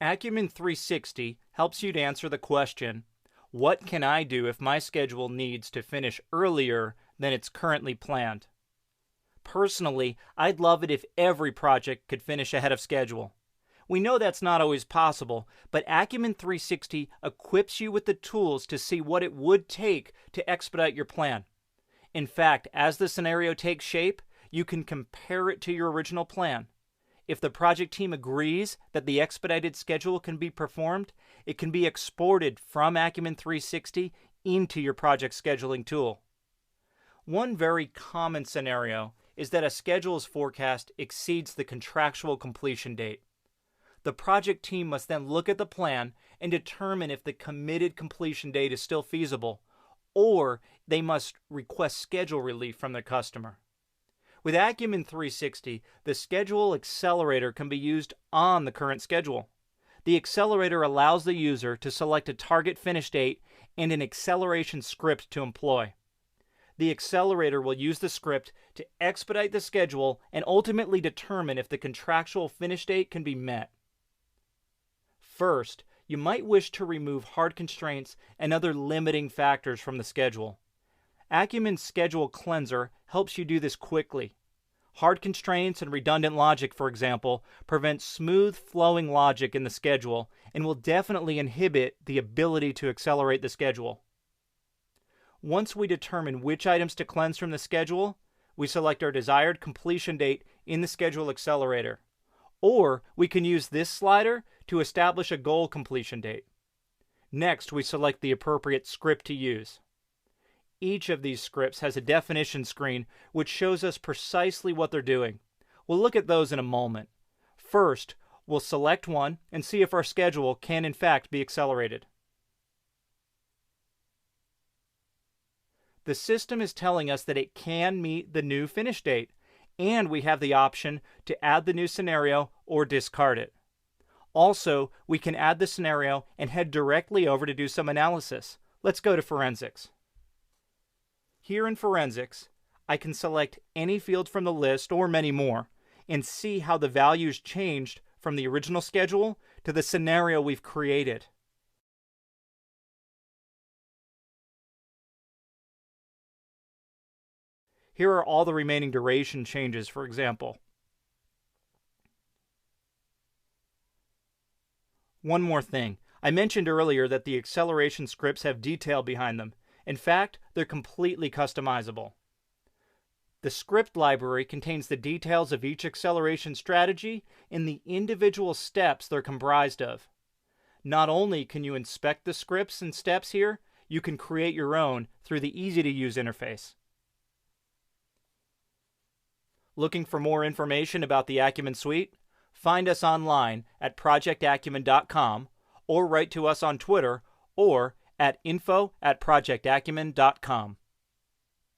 Acumen 360 helps you to answer the question, what can I do if my schedule needs to finish earlier than it's currently planned? Personally, I'd love it if every project could finish ahead of schedule. We know that's not always possible, but Acumen 360 equips you with the tools to see what it would take to expedite your plan. In fact, as the scenario takes shape, you can compare it to your original plan. If the project team agrees that the expedited schedule can be performed, it can be exported from Acumen 360 into your project scheduling tool. One very common scenario is that a schedule's forecast exceeds the contractual completion date. The project team must then look at the plan and determine if the committed completion date is still feasible, or they must request schedule relief from the customer. With Acumen 360, the Schedule Accelerator can be used on the current schedule. The accelerator allows the user to select a target finish date and an acceleration script to employ. The accelerator will use the script to expedite the schedule and ultimately determine if the contractual finish date can be met. First, you might wish to remove hard constraints and other limiting factors from the schedule. Acumen's Schedule Cleanser helps you do this quickly. Hard constraints and redundant logic, for example, prevent smooth flowing logic in the schedule and will definitely inhibit the ability to accelerate the schedule. Once we determine which items to cleanse from the schedule, we select our desired completion date in the Schedule Accelerator. Or we can use this slider to establish a goal completion date. Next, we select the appropriate script to use. Each of these scripts has a definition screen which shows us precisely what they're doing. We'll look at those in a moment. First, we'll select one and see if our schedule can in fact be accelerated. The system is telling us that it can meet the new finish date, and we have the option to add the new scenario or discard it. Also, we can add the scenario and head directly over to do some analysis. Let's go to Forensics. Here in Forensics, I can select any field from the list or many more and see how the values changed from the original schedule to the scenario we've created. Here are all the remaining duration changes, for example. One more thing. I mentioned earlier that the acceleration scripts have detail behind them. In fact, they're completely customizable. The script library contains the details of each acceleration strategy and the individual steps they're comprised of. Not only can you inspect the scripts and steps here, you can create your own through the easy-to-use interface. Looking for more information about the Acumen Suite? Find us online at projectacumen.com or write to us on Twitter or at info@projectacumen.com.